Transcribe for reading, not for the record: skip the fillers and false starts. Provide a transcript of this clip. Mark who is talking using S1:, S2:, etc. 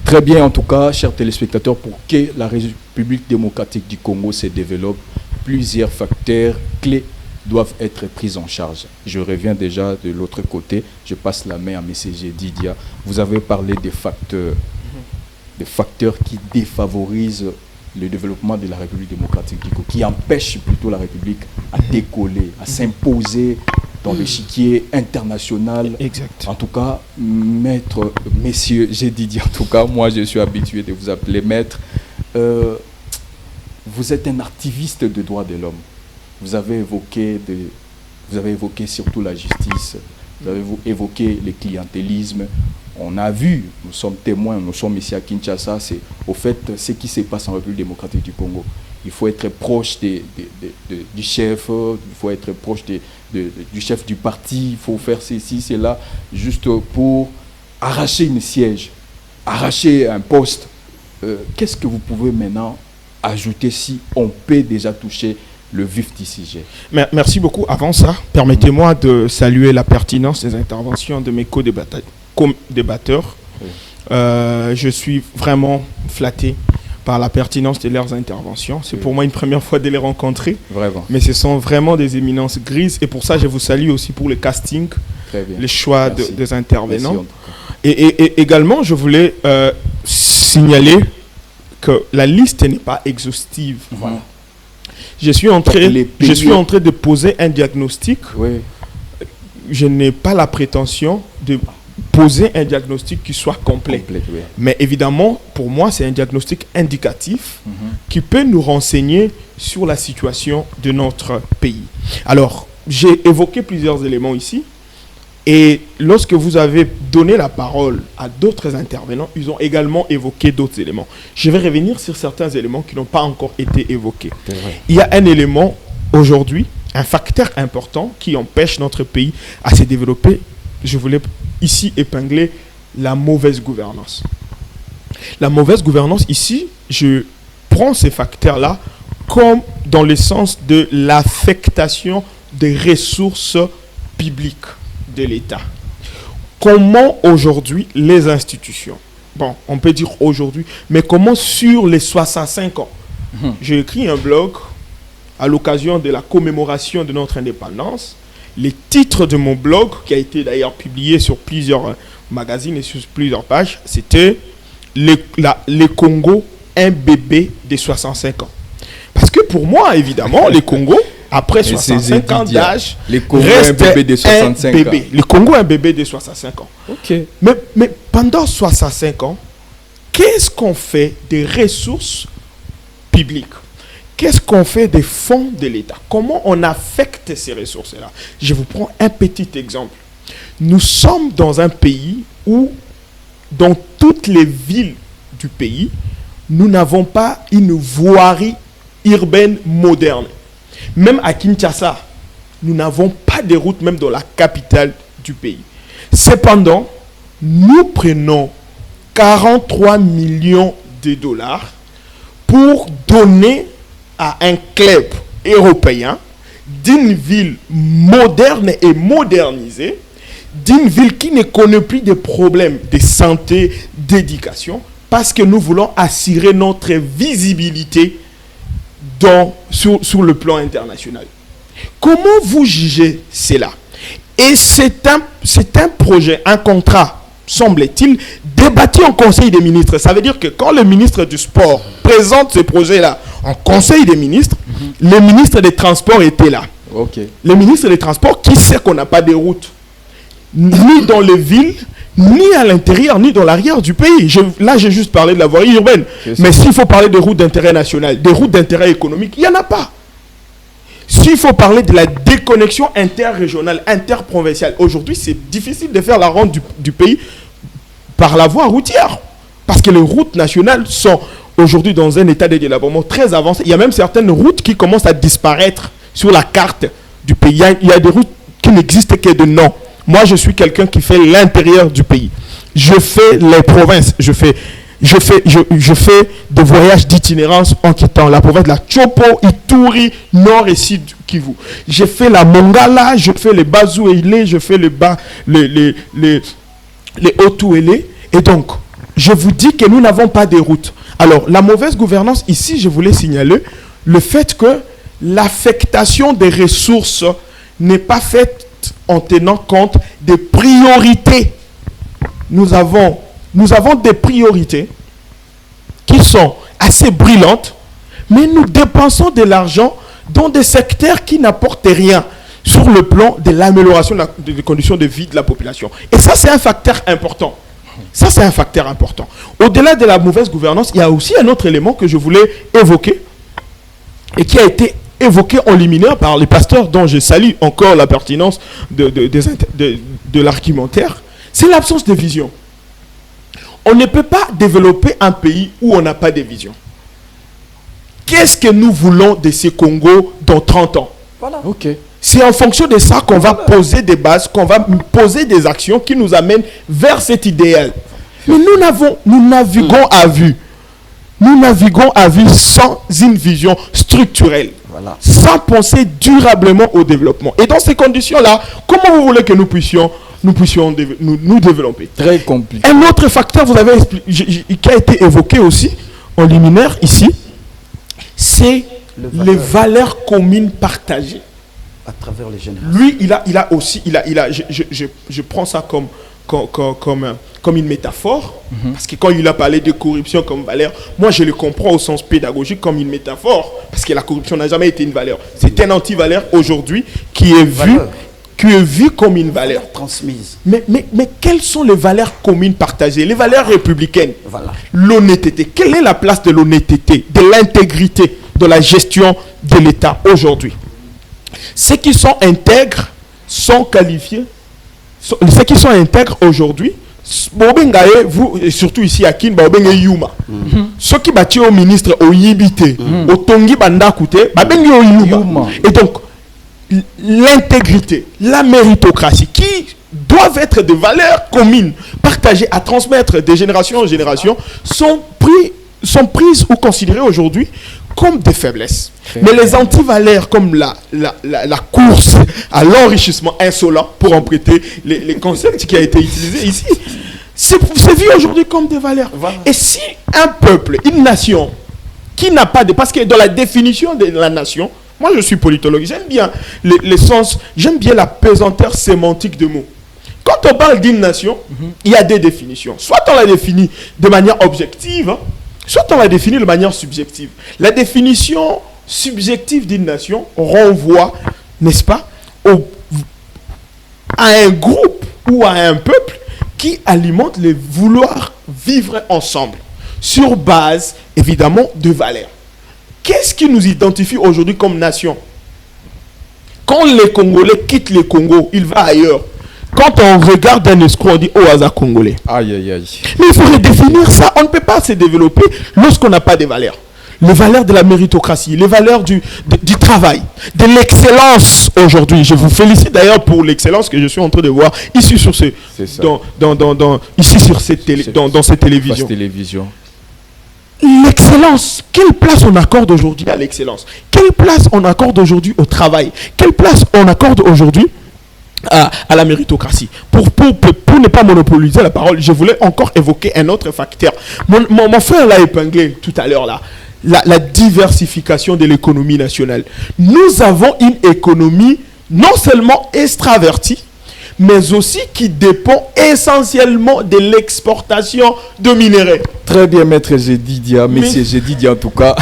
S1: Très bien, en tout cas, chers téléspectateurs, pour que la République démocratique du Congo se développe, plusieurs facteurs clés doivent être pris en charge. Je reviens déjà de l'autre côté, je passe la main à M. Didia. Vous avez parlé des facteurs qui défavorisent le développement de la République démocratique du Congo, qui empêchent plutôt la République à décoller, à s'imposer dans l'échiquier international.
S2: Exact.
S1: En tout cas, maître, messieurs, j'ai dit, en tout cas, moi je suis habitué de vous appeler maître. Vous êtes un activiste de droits de l'homme. Vous avez évoqué surtout la justice, vous avez évoqué le clientélisme. On a vu, nous sommes témoins, nous sommes ici à Kinshasa, c'est au fait ce qui se passe en République démocratique du Congo. Il faut être proche du chef, il faut être proche du chef du parti, il faut faire ceci, cela, juste pour arracher une siège, arracher un poste. Qu'est-ce que vous pouvez maintenant ajouter si on peut déjà toucher le vif du sujet?
S2: Merci beaucoup. Avant ça, permettez-moi de saluer la pertinence des interventions de mes co-débatteurs. Oui. Je suis vraiment flatté par la pertinence de leurs interventions. C'est pour moi une première fois de les rencontrer.
S1: Vraiment.
S2: Mais ce sont vraiment des éminences grises. Et pour ça, je vous salue aussi pour le casting, les choix des intervenants. Et également, je voulais signaler que la liste n'est pas exhaustive. Voilà. Je suis en train de poser un diagnostic.
S1: Oui.
S2: Je n'ai pas la prétention de poser un diagnostic qui soit complet.
S1: Oui.
S2: Mais évidemment, pour moi, c'est un diagnostic indicatif qui peut nous renseigner sur la situation de notre pays. Alors, j'ai évoqué plusieurs éléments ici. Et lorsque vous avez donné la parole à d'autres intervenants, ils ont également évoqué d'autres éléments. Je vais revenir sur certains éléments qui n'ont pas encore été évoqués. Il y a un élément aujourd'hui, un facteur important qui empêche notre pays à se développer. Je voulais ici épingler la mauvaise gouvernance. La mauvaise gouvernance, ici, je prends ces facteurs-là comme dans le sens de l'affectation des ressources publiques de l'État. Comment aujourd'hui les institutions, bon, on peut dire aujourd'hui, mais comment sur les 65 ans, j'ai écrit un blog à l'occasion de la commémoration de notre indépendance. Les titres de mon blog, qui a été d'ailleurs publié sur plusieurs magazines et sur plusieurs pages, c'était les Congo, un bébé de 65 ans. Parce que pour moi, évidemment, les Congo, après 65 ans d'âge,
S1: les Congo, un bébé de 65 ans.
S2: Le Congo, un bébé de 65 ans.
S1: Okay.
S2: Mais pendant 65 ans, qu'est-ce qu'on fait des ressources publiques? Qu'est-ce qu'on fait des fonds de l'État? Comment on affecte ces ressources-là? Je vous prends un petit exemple. Nous sommes dans un pays où, dans toutes les villes du pays, nous n'avons pas une voirie urbaine moderne. Même à Kinshasa, nous n'avons pas de route, même dans la capitale du pays. Cependant, nous prenons 43 millions de dollars pour donner à un club européen d'une ville moderne et modernisée, d'une ville qui ne connaît plus de problèmes de santé, d'éducation, parce que nous voulons assurer notre visibilité sur le plan international. Comment vous jugez cela? Et c'est un projet, un contrat, semble-t-il, débattu en Conseil des ministres. Ça veut dire que quand le ministre du Sport présente ce projet-là en Conseil des ministres, le ministre des Transports était là.
S1: Okay.
S2: Le ministre des Transports qui sait qu'on n'a pas de routes, ni dans les villes, ni à l'intérieur, ni dans l'arrière du pays. Là, j'ai juste parlé de la voirie urbaine. Mais s'il faut parler de routes d'intérêt national, des routes d'intérêt économique, il n'y en a pas. S'il faut parler de la déconnexion interrégionale, interprovinciale, aujourd'hui, c'est difficile de faire la ronde du pays par la voie routière. Parce que les routes nationales sont aujourd'hui dans un état de délabrement très avancé. Il y a même certaines routes qui commencent à disparaître sur la carte du pays. Il y a des routes qui n'existent que de nom. Moi, je suis quelqu'un qui fait l'intérieur du pays. Je fais les provinces. Je fais des voyages d'itinérance en quittant la province de la Chopo, Ituri, Nord et Sud Kivu. Je fais la Mongala, je fais les Bazouélé, je fais les Otouélé. Et donc, je vous dis que nous n'avons pas de route. Alors, la mauvaise gouvernance, ici, je voulais signaler le fait que l'affectation des ressources n'est pas faite en tenant compte des priorités. Nous avons des priorités qui sont assez brillantes, mais nous dépensons de l'argent dans des secteurs qui n'apportent rien sur le plan de l'amélioration des conditions de vie de la population. Et ça, c'est un facteur important. Ça, c'est un facteur important. Au-delà de la mauvaise gouvernance, il y a aussi un autre élément que je voulais évoquer et qui a été évoqué en liminaire par les pasteurs, dont je salue encore la pertinence de l'argumentaire. C'est l'absence de vision. On ne peut pas développer un pays où on n'a pas de vision. Qu'est-ce que nous voulons de ce Congo dans 30 ans?
S1: Voilà. Ok.
S2: C'est en fonction de ça qu'on va poser des bases, qu'on va poser des actions qui nous amènent vers cet idéal. Mais nous naviguons à vue. Nous naviguons à vue sans une vision structurelle. Voilà. Sans penser durablement au développement. Et dans ces conditions-là, comment vous voulez que nous puissions nous développer?
S1: Très compliqué.
S2: Un autre facteur, vous avez expliqué, qui a été évoqué aussi en liminaire ici, c'est les valeurs communes partagées.
S3: À travers les générations.
S2: Lui, il a aussi, je prends ça comme une métaphore, parce que quand il a parlé de corruption comme valeur, moi je le comprends au sens pédagogique comme une métaphore, parce que la corruption n'a jamais été une valeur. C'est un anti-valeur aujourd'hui qui est vu comme une valeur
S3: transmise.
S2: Mais quelles sont les valeurs communes partagées? Les valeurs républicaines.
S3: Voilà.
S2: L'honnêteté. Quelle est la place de l'honnêteté, de l'intégrité dans la gestion de l'État aujourd'hui? Ceux qui sont intègres sont qualifiés. Ceux qui sont intègres aujourd'hui, vous, surtout ici à Kin, Yuma. Ceux qui battent au ministre au Yibite, au Tongi Bandakute, Yuma. Et donc, l'intégrité, la méritocratie, qui doivent être des valeurs communes, partagées à transmettre de génération en génération, sont prises ou considérées aujourd'hui comme des faiblesses. Mais les antivaleurs comme la course à l'enrichissement insolent, pour emprunter les concepts qui a été utilisé ici, c'est vu aujourd'hui comme des valeurs. Voilà. Et si un peuple, une nation, qui n'a pas de... Parce que dans la définition de la nation, moi je suis politologue, j'aime bien les sens, j'aime bien la pesanteur sémantique de mots. Quand on parle d'une nation, il y a des définitions. Soit on la définit de manière objective, soit on la définit de manière subjective. La définition subjective d'une nation renvoie, n'est-ce pas, à un groupe ou à un peuple qui alimente le vouloir vivre ensemble sur base, évidemment, de valeurs. Qu'est-ce qui nous identifie aujourd'hui comme nation? Quand les Congolais quittent le Congo, ils vont ailleurs. Quand on regarde un escroc, on dit « Oh, hasard congolais ».
S1: Aïe, aïe, aïe.
S2: Mais il faut redéfinir ça. On ne peut pas se développer lorsqu'on n'a pas de valeurs. Les valeurs de la méritocratie, les valeurs du travail, de l'excellence aujourd'hui. Je vous félicite d'ailleurs pour l'excellence que je suis en train de voir ici sur dans cette télévision. L'excellence, quelle place on accorde aujourd'hui à l'excellence? Quelle place on accorde aujourd'hui au travail? Quelle place on accorde aujourd'hui à la méritocratie? Pour ne pas monopoliser la parole, je voulais encore évoquer un autre facteur. Mon frère l'a épinglé tout à l'heure là. La diversification de l'économie nationale. Nous avons une économie non seulement extravertie, mais aussi qui dépend essentiellement de l'exportation de minerais.
S1: Très bien, maître Zedidia, monsieur Zedidia en tout cas.